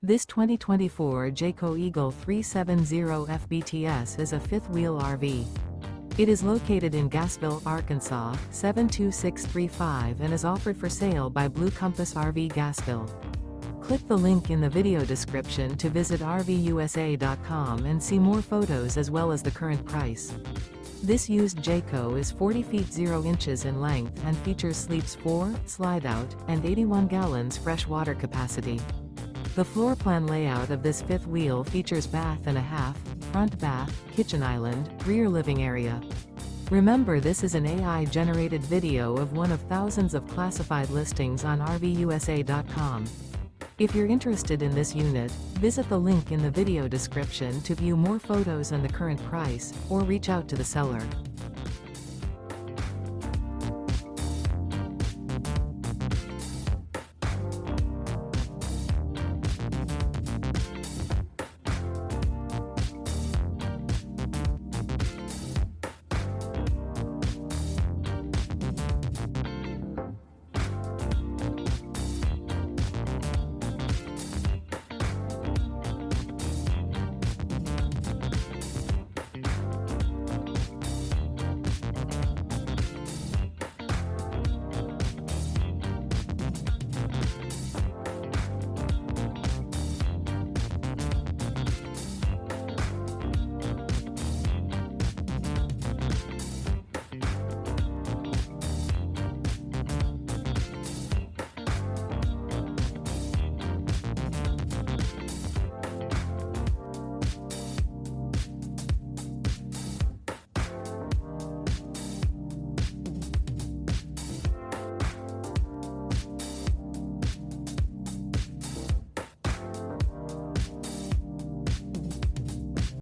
This 2024 Jayco Eagle 370 FBTS is a fifth-wheel RV. It is located in Gassville, Arkansas, 72635 and is offered for sale by Blue Compass RV Gassville. Click the link in the video description to visit RVUSA.com and see more photos as well as the current price. This used Jayco is 40 feet 0 inches in length and features sleeps 4, Slideout, and 81 gallons fresh water capacity. The floor plan layout of this fifth wheel features bath and a half, front bath, kitchen island, rear living area. Remember, this is an AI-generated video of one of thousands of classified listings on RVUSA.com. If you're interested in this unit, visit the link in the video description to view more photos and the current price, or reach out to the seller.